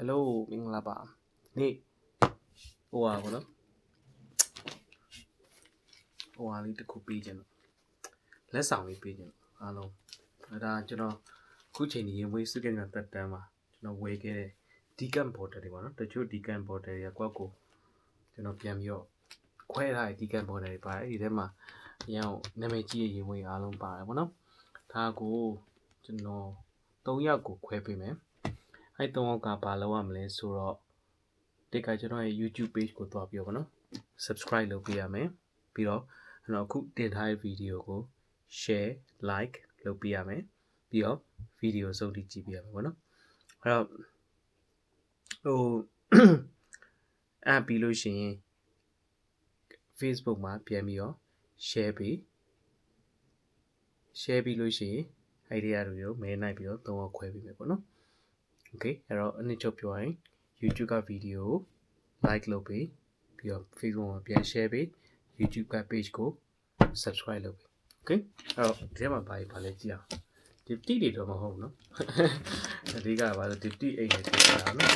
Hello မင်္ဂလာပါနေ့ဟိုပါဘောနော်ဟိုဟာလေးတစ်ခုပေးခြင်းလို့လက်ဆောင်လေးပေးခြင်းလို့အားလုံးဒါကျွန်တော်ခုချိန်ဒီရင်ဝေးစုကနေတက်တန်းမှာကျွန်တော်ဝေခဲ့တဲ့ decant bottle တွေပေါ့နော်တချို့ decant bottle တွေကကွက်ကိုကျွန်တော်ပြန်ပြီးတော့ခွဲထားတဲ့ decant bottle တွေပါတယ်ဒီထဲမှာအရင်နာမည်ကြီးရဲ့ရင်ဝေးအားလုံးပါတယ်ပေါ့နော်ဒါကိုကျွန်တော်3ယောက်ကိုခွဲပေးမယ်အဲ့3ယောက်ကဘာလုပ်ရမလဲဆိုတော့ဒီကကျွန်တော်ရဲ့ YouTube page ကိုတွားပြီးတော့ဗောနော် subscribe လုပ်ပေးရမယ်ပြီးတော့ကျွန်တော်အခုတင်ထားတဲ့ video ကို share like လုပ်ပေးရမယ်ပြီးတော့ video စုံထိကြည့်ပေးရမယ်ဗောနော်အဲ့တော့အဲ့ပြီးလို့ရှိရင် Facebook မှာပြန်ပြီးတော့ share ပြီးလို့ရှိရင်အဲ့ဒီအရာတွေကိုမဲနိုင်ပြီးတော့3ယောက်ခွဲပေးမယ်ဗောနော် okay အဲ့တော့အနည်းချုပ်ပြောရင် YouTube က video ကို like လုပ်ပေးပြီးတော့ Facebook မှာပြန် share ပေး YouTube က page ကို subscribe လုပ်ပေး okay အဲ့တော့ဒီထဲမှာဘာလဲကြည့်အောင်ဒီတိတွေတော့မဟုတ်ဘူးเนาะအဓိကဘာလို့ဒီတိအိမ်နဲ့တိတာเนาะ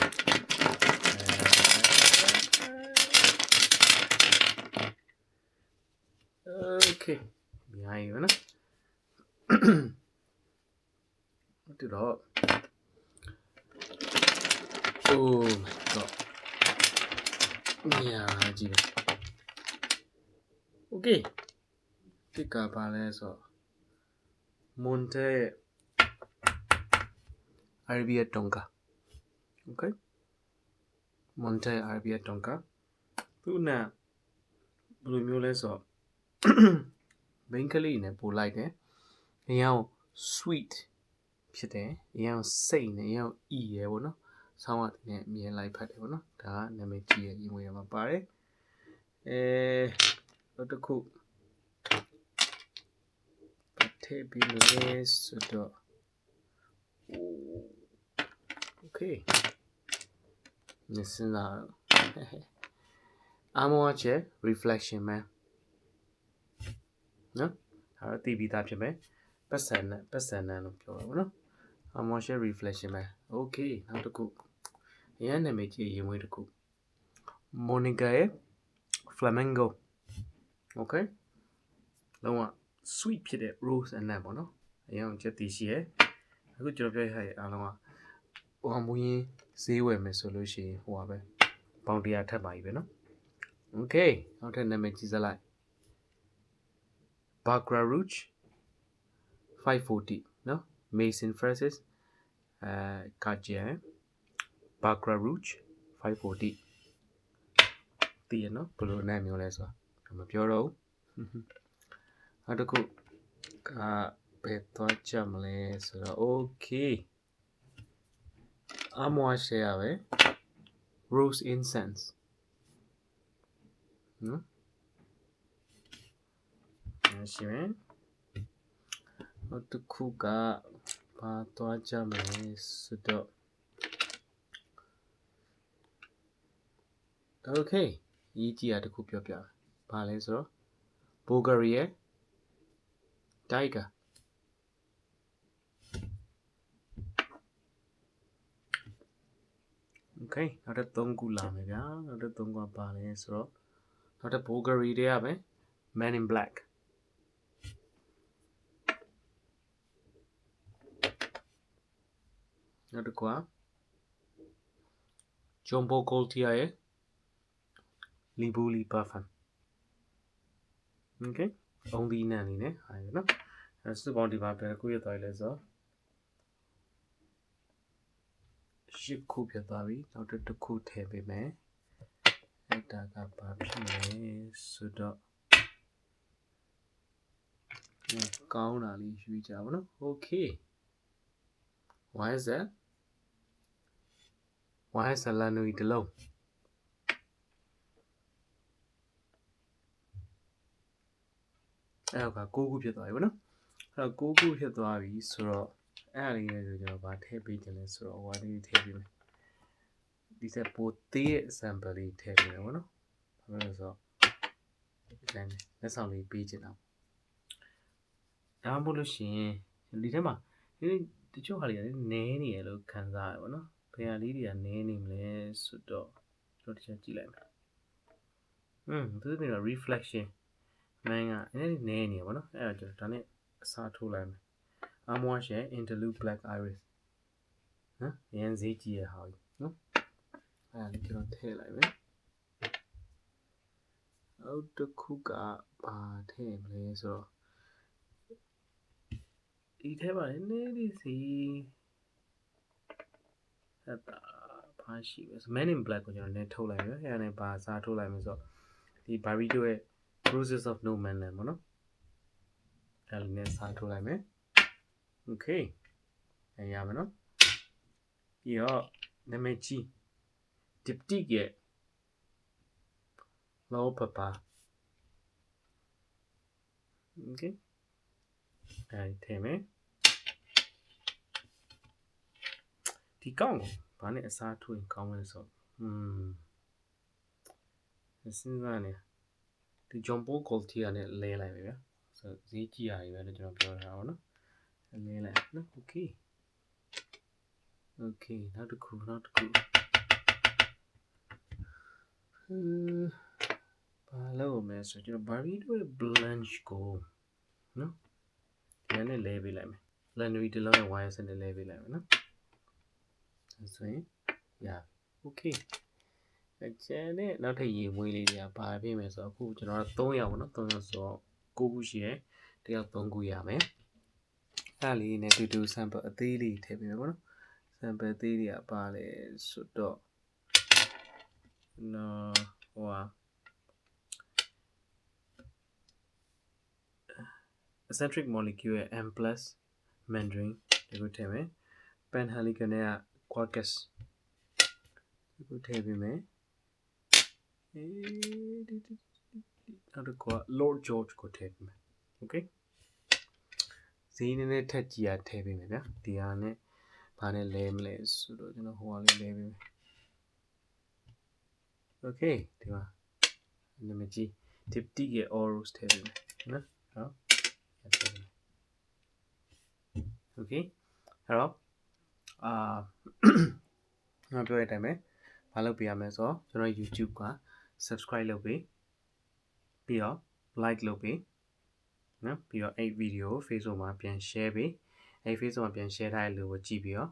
okay မြိုင်ရနော်ဒီတော့ oh my god ညာကြည့် okay ဒီကဘာလဲဆို Monte Arabia Tonka okay Monte Arabia Tonka သူနာဘယ်လိုမျိုးလဲဆိုတော့ ဘင်္ဂလီနဲ့ပို့လိုက်တယ်အရင် sweet ဖြစ်တယ်အရင်စိတ်နဲ့အရင်အီရယ်ပေါ့နော်ဆောင်းရတဲ့မြင်လိုက်ဖတ်တယ်ပေါ့နော်ဒါကနာမည်ကြီးရဲ့ရင်ဝင်ရမှာပါတယ်နောက်တစ်ခုထည့်ပြီးလို့ဆိုတော့ okay နစ်စင်လာအမောချေ reflection man နော်ဒါတော့တည်ပြီးသားဖြစ်မယ်ပတ်စံနဲ့လို့ပြောတာပေါ့နော်အမောချေ reflection man okay နောက်တစ်ခုအရင်နာမည်ကြီးရင်ဝင်တစ်ခု Monica ရဲ့ Flamingo okay လုံးဝ sweet ဖြစ်တဲ့ rose and nut ပေါ့နော်အရင်ကချက်တည်ရှိရဲ့အခုကျွန်တော်ပြောရတဲ့အားလုံးကဟိုမူရင်းဈေးဝယ်မယ်ဆိုလို့ရှိရင်ဟိုပါပဲပေါင်100ထပ်ပါပြီပဲနော် okay နောက်ထပ်နာမည်ကြီးစလိုက် Baccarat Rouge 540နော် Mason Francis Cartier Baccarat Rouge 540တည်ရနော်ဘယ်လိုနာမည်မျိုးလဲဆိုတာမပြောတော့ဘူးနောက်တစ်ခုကဘယ်သွားကြမလဲဆိုတော့ okay အမွားရှယ်ရပဲ rose incense နော်ရှိမယ်နောက်တစ်ခုကဘာသွားကြမလဲဆိုတော့ okay ရေးကြည့်ရတစ်ခုပြောပြဘာလဲဆိုတော့ Bulgari ရဲ့ Tiger okay နောက်တစ်3ခုလာမယ်ဗျာနောက်တစ်3ခုကဘာလဲဆိုတော့နောက်တစ် Bulgari တွေရမယ် Man in Blackနောက်တစ်ခုက Jumbo Gaultier ရဲ့ Libuli Parfum okay အုံးဒီနန်လေးနဲ့ဟာရနော်အဲစုပေါင်းဒီမှာပဲခုရသွားပြီလဲဆိုတော့10ခုပြသွားပြီနောက်တစ်ခုထည့်ပေးမယ်အဲ့ဒါကဘာဖြစ်လဲဆိုတော့ကောင်းတာလေးရွေးကြပါနော် okay why is that la nuit de l'eauအဲ့ဒါက9ခုဖြစ်သွားပြီဗောနော်အဲ့တော့9ခုဖြစ်သွားပြီဆိုတော့အဲ့အလေးလေးဆိုကျွန်တော်ဗာထည့်ပေးခြင်းလဲဆိုတော့ဟိုဟာလေးထည့်ပေးမယ်ဒီစက်ပိုသေးရဲ့ sample လေးထည့်ပေးမယ်ဗောနော်ဘာလို့လဲဆိုတော့လက်ဆောင်လေးပေးခြင်းတော့ဒါမှမဟုတ်လို့ရှိရင်ဒီထဲမှာဒီတချို့ဟာတွေကနည်းနေရလို့ခံစားရပါတော့ ဘယ်ဟာလေးတွေကနည်းနေမလဲဆိုတော့ကျွန်တော်တစ်ချက်ကြည့်လိုက်မယ်သူတို့က reflection မိုင်းကနည်းနေပါတော့အဲ့ဒါကျွန်တော်ဒါနဲ့အစားထိုးလိုက်မယ် Armwash ရဲ့ Interlude Black Iris နော်ရန်ဈေးကြီးရဟာနော်အဲ့ဒါလေးကျွန်တော်ထည့်လိုက်မယ်အောက်တစ်ခုကဘာထည့်မလဲဆိုတော့ဒီထဲမှာနည်းလေးစီအဲ့ဒါဘာရှိလဲဆို Man in Black ကိုကျွန်တော်လည်းထုတ်လိုက်မယ်အဲ့ဒါနဲ့ဘာစားထုတ်လိုက်မယ်ဆိုတော့ဒီ Barito ရဲ့ Process of No Man Land ပေါ့နော်အဲ့ဒါနဲ့စားထုတ်လိုက်မယ် Okay အဲ့ရမယ်နော်ပြီးတော့နာမည်ကြီး Diptyque ရဲ့ Low Papa Okay အဲ့ထည့်မယ်ဒီကောင်းကိုဘာနဲ့အစားထိုးရင်ကောင်းမလဲဆိုစဉ်းစားနေဒီ John Paul Gaultier နဲ့လဲလိုက်ပဲဗျာဆိုဈေးကြီးရပြီပဲလို့ကျွန်တော်ပြောထားတာပေါ့နော်လဲလိုက်နော် Okay နောက်တစ်ခုဘာလို့မလဲဆိုကျွန်တော် Barito ရဲ့ Blanche ကိုနော်ဒီနဲ့လဲပေးလိုက်မယ် Laundry တစ်လုံးရဲ့ wire စနဲ့လဲပေးလိုက်မယ်နော်ဆိုရင်Okay ကျန်တဲ့နောက်ထပ်ရေမွေးလေးတွေကဘာဖြစ်မယ်ဆိုတော့အခုကျွန်တော်3ယောက်ပေါ့နော်3ယောက်ဆိုတော့9ခုရှိတယ်တယောက်3ခုရမယ်အဲ့ဒါလေးနဲ့တူ sample အသေးလေးထည့်ပေးမယ်ပေါ့နော် sample အသေးတွေကပါလဲဆိုတော့eccentric molecule ရဲ့ M+ Mandarin ဒီကိုထည့်မယ် Penhaligon နဲ့ Quercus ဒီကိုထည့်ပေးမယ်နောက်တစ်ခုက Lord George ကိုထည့်ပေးမယ် Okay ဈေးနည်းနည်းထက်ကြီးရထည့်ပေးမယ်ဗျာဒီဟာနဲ့ဘာနဲ့လဲမလဲဆိုတော့ကျွန်တော်ဟိုဟာလေးလဲပေးမယ် Okay ဒီမှာနာမည်ကြီး Diptyque ရဲ့ Oros ထည့်ပေးမယ်နော်ဟုတ်Okay အဲ့တော့ငါပြောတဲ့အတိုင်းပဲမလုပ်ပြရမယ်ဆိုတော့ကျွန်တော် YouTube က subscribe လုပ်ပေးပြီးတော့ like လုပ်ပေးနော်ပြီးတော့အဲ့ video ကို Facebook မှာပြန် share ပေးအဲ့ Facebook မှာပြန် share ထားတဲ့လူကိုကြည့်ပြီးတော့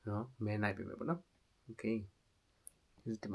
နော်မဲနိုင်ပေးမယ်ပေါ့နော် Okay this is the